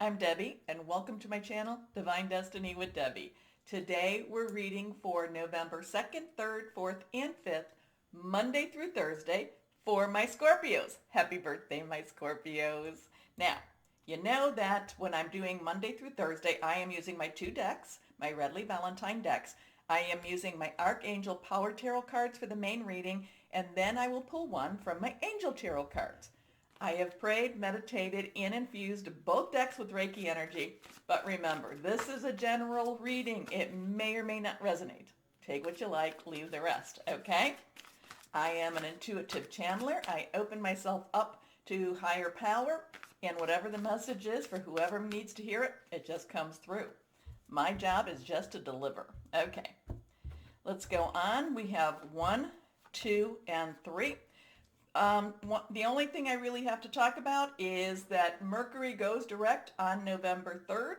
I'm Debbie, and welcome to my channel, Divine Destiny with Debbie. Today we're reading for November 2nd, 3rd, 4th, and 5th, Monday through Thursday, for my Scorpios. Happy birthday, my Scorpios. Now, you know that when I'm doing Monday through Thursday, I am using my two decks, my Redley Valentine decks. I am using my Archangel Power Tarot cards for the main reading, and then I will pull one from my Angel Tarot cards. I have prayed, meditated, and infused both decks with Reiki energy, but remember, this is a general reading. It may or may not resonate. Take what you like, leave the rest, okay? I am an intuitive channeler. I open myself up to higher power, and whatever the message is for whoever needs to hear it, it just comes through. My job is just to deliver. Okay, let's go on. We have 1, 2, and 3. The only thing I really have to talk about is that Mercury goes direct on November 3rd.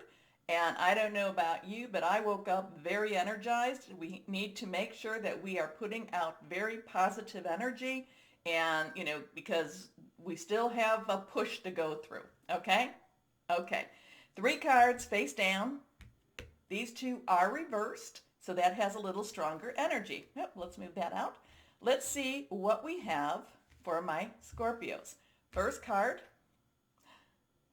And I don't know about you, but I woke up very energized. We need to make sure that we are putting out very positive energy and, because we still have a push to go through. Okay? Okay. 3 cards face down. These 2 are reversed, so that has a little stronger energy. Yep, let's move that out. Let's see what we have for my Scorpios. First card,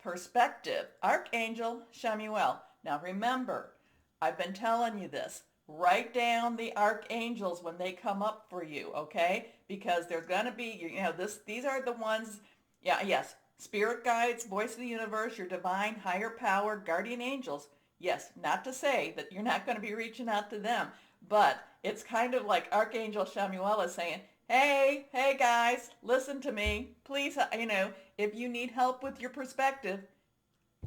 Perspective, Archangel Chamuel. Now remember, I've been telling you this. Write down the archangels when they come up for you, okay? Because there's going to be, these are the ones, yes, spirit guides, voice of the universe, your divine higher power, guardian angels. Yes, not to say that you're not going to be reaching out to them, but it's kind of like Archangel Chamuel is saying, hey guys, listen to me. Please, if you need help with your perspective,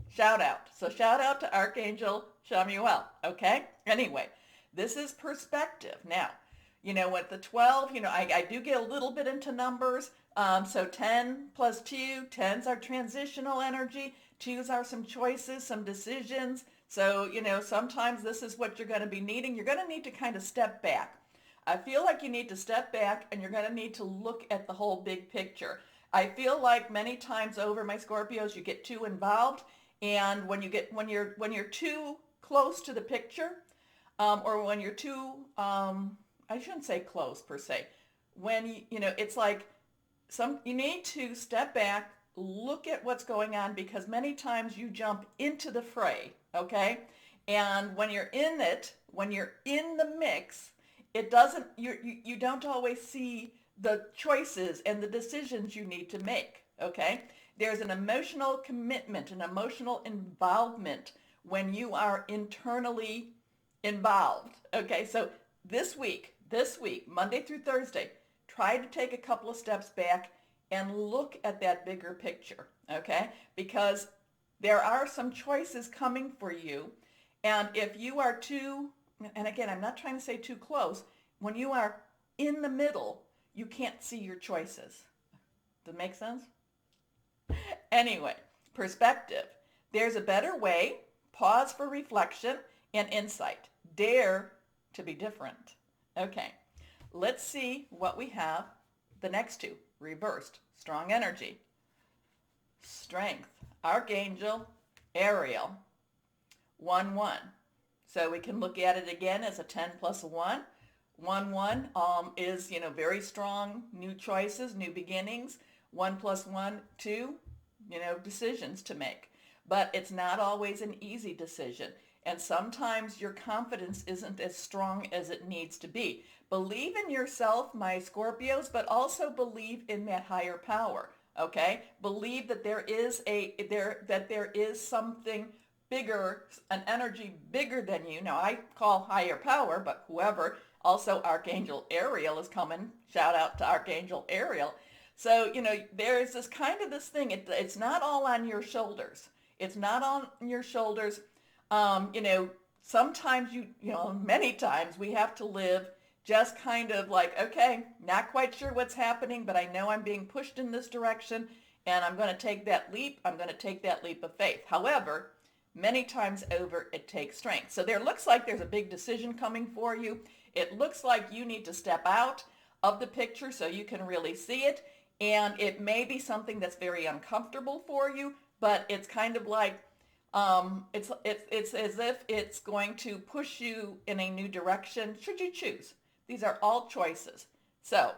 shout out. So shout out to Archangel Chamuel, okay? Anyway, this is perspective. Now, with the 12, I do get a little bit into numbers. So 10 plus 2, 10s are transitional energy. 2s are some choices, some decisions. So, sometimes this is what you're going to be needing. You're going to need to kind of step back. I feel like you need to step back and you're going to need to look at the whole big picture. I feel like many times over, my Scorpios, you get too involved, and when you're too close to the picture, or when you're too, I shouldn't say close per se, when it's like you need to step back, look at what's going on, because many times you jump into the fray, okay? And when you're in it, when you're in the mix, it doesn't, you don't always see the choices and the decisions you need to make, okay? There's an emotional commitment, an emotional involvement when you are internally involved, okay? So this week, Monday through Thursday, try to take a couple of steps back and look at that bigger picture, okay? Because there are some choices coming for you, and if you are too, and again, I'm not trying to say too close, when you are in the middle, you can't see your choices. Does that make sense? Anyway, perspective. There's a better way. Pause for reflection and insight. Dare to be different. Okay, let's see what we have. The next 2, reversed, strong energy. Strength, Archangel Ariel, 1-1. So we can look at it again as a 10 plus a 1. 1-1 is, very strong, new choices, new beginnings. 1 plus 1, 2, decisions to make. But it's not always an easy decision. And sometimes your confidence isn't as strong as it needs to be. Believe in yourself, my Scorpios, but also believe in that higher power, okay? Believe that there is something bigger, an energy bigger than you. Now, I call higher power, but whoever, also Archangel Ariel is coming. Shout out to Archangel Ariel. So, there is this kind of this thing. It's not all on your shoulders. It's not on your shoulders. Sometimes many times we have to live just kind of like, okay, not quite sure what's happening, but I know I'm being pushed in this direction, and I'm going to take that leap. I'm going to take that leap of faith. However, many times over, it takes strength. So there looks like there's a big decision coming for you. It looks like you need to step out of the picture so you can really see it. And it may be something that's very uncomfortable for you, but it's kind of like It's as if it's going to push you in a new direction should you choose. These are all choices. So,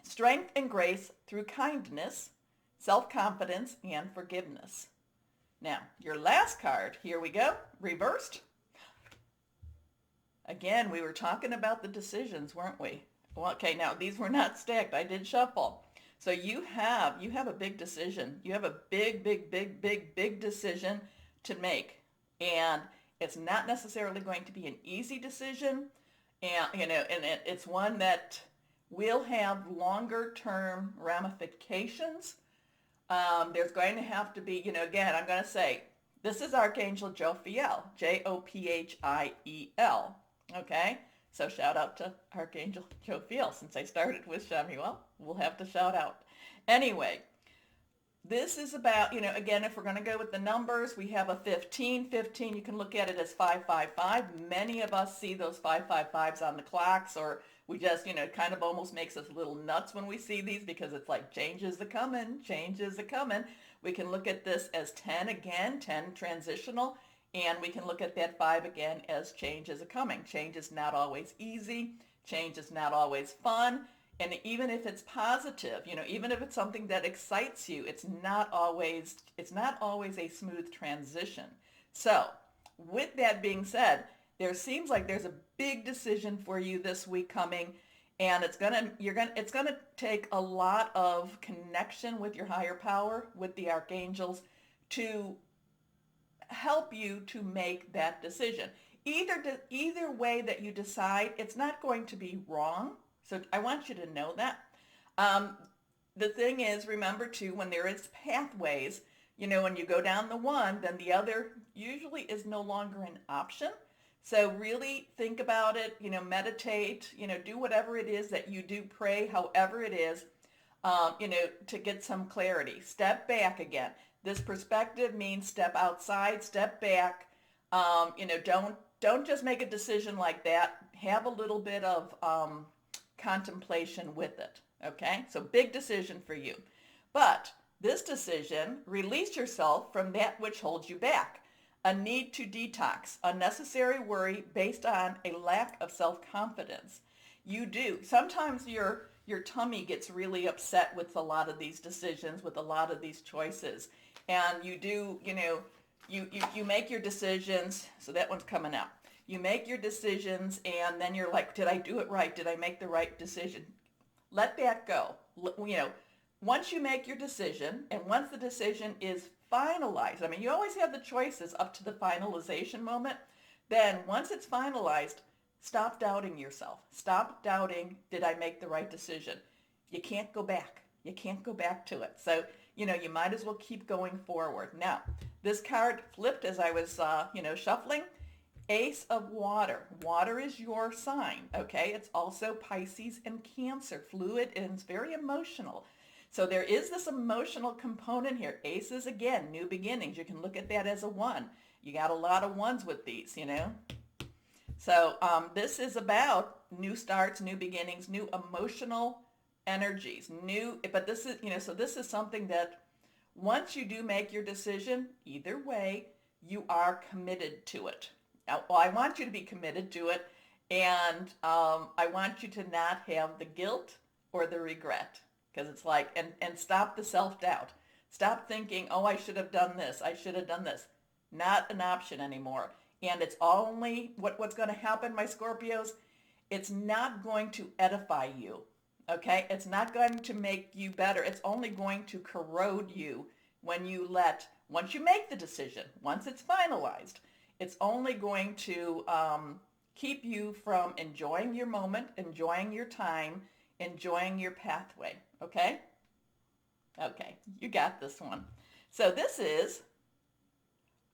strength and grace through kindness, self-confidence, and forgiveness. Now, your last card, here we go, reversed. Again, we were talking about the decisions, weren't we? Well, okay, now these were not stacked. I did shuffle. So you have a big decision. You have a big decision to make. And it's not necessarily going to be an easy decision. And it's one that will have longer term ramifications. There's going to have to be, again, I'm going to say, this is Archangel Jophiel, Jophiel. Okay? So shout out to Archangel Jophiel. Since I started with Shamuel, we'll have to shout out. Anyway, this is about, again, if we're going to go with the numbers, we have a 15. 15, you can look at it as 555. Many of us see those 555s on the clocks, or we just, it kind of almost makes us a little nuts when we see these because it's like changes are coming, changes are coming. We can look at this as 10 again, 10 transitional, and we can look at that 5 again as change is a coming. Change is not always easy. Change is not always fun. And even if it's positive, even if it's something that excites you, it's not always a smooth transition. So with that being said, there seems like there's a big decision for you this week coming, and it's gonna take a lot of connection with your higher power, with the archangels, to help you to make that decision. Either way that you decide, it's not going to be wrong. So I want you to know that. The thing is, remember too, when there is pathways, when you go down the one, then the other usually is no longer an option. So really think about it, meditate, do whatever it is that you do, pray, however it is, to get some clarity. Step back again. This perspective means step outside, step back. Don't just make a decision like that. Have a little bit of contemplation with it. Okay, so big decision for you. But this decision, release yourself from that which holds you back. A need to detox, unnecessary worry based on a lack of self-confidence. You do. Sometimes your tummy gets really upset with a lot of these decisions, with a lot of these choices. And you do, you make your decisions. So that one's coming out. You make your decisions and then you're like, did I do it right? Did I make the right decision? Let that go. Once you make your decision and once the decision is finalized, I mean, you always have the choices up to the finalization moment. Then once it's finalized, stop doubting yourself. Stop doubting, did I make the right decision? You can't go back. You can't go back to it. So, you might as well keep going forward. Now, this card flipped as I was, shuffling. Ace of water. Water is your sign, okay? It's also Pisces and Cancer, fluid, and it's very emotional. So there is this emotional component here. Aces, again, new beginnings. You can look at that as a 1. You got a lot of 1s with these, So this is about new starts, new beginnings, new emotional energies, but this is, so this is something that once you do make your decision, either way, you are committed to it. Well, I want you to be committed to it, and I want you to not have the guilt or the regret, because it's like, and stop the self-doubt. Stop thinking, oh, I should have done this. I should have done this. Not an option anymore. And it's only, what's going to happen, my Scorpios, it's not going to edify you, okay? It's not going to make you better. It's only going to corrode you once you make the decision, once it's finalized. It's only going to keep you from enjoying your moment, enjoying your time, enjoying your pathway, okay? Okay, you got this one. So this is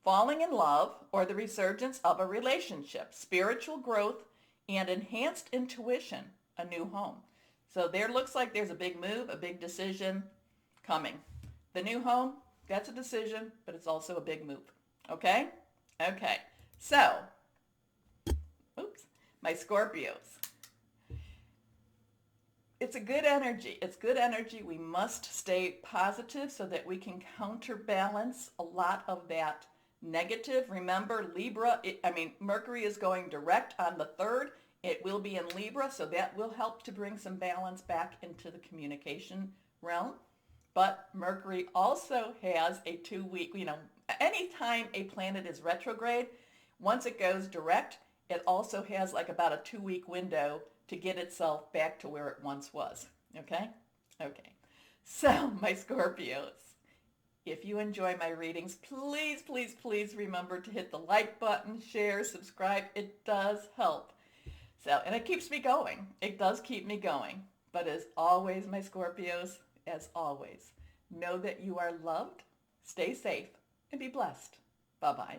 falling in love or the resurgence of a relationship, spiritual growth, and enhanced intuition, a new home. So there looks like there's a big move, a big decision coming. The new home, that's a decision, but it's also a big move, okay? Okay, so, oops, my Scorpios. It's a good energy. It's good energy. We must stay positive so that we can counterbalance a lot of that negative. Remember, Libra, Mercury is going direct on the 3rd. It will be in Libra, so that will help to bring some balance back into the communication realm. But Mercury also has a 2-week, anytime a planet is retrograde, once it goes direct, it also has like about a 2-week window to get itself back to where it once was. Okay? Okay. So, my Scorpios, if you enjoy my readings, please, please, please remember to hit the like button, share, subscribe. It does help. So, and it keeps me going. It does keep me going. But as always, my Scorpios, as always, know that you are loved, stay safe, and be blessed. Bye-bye.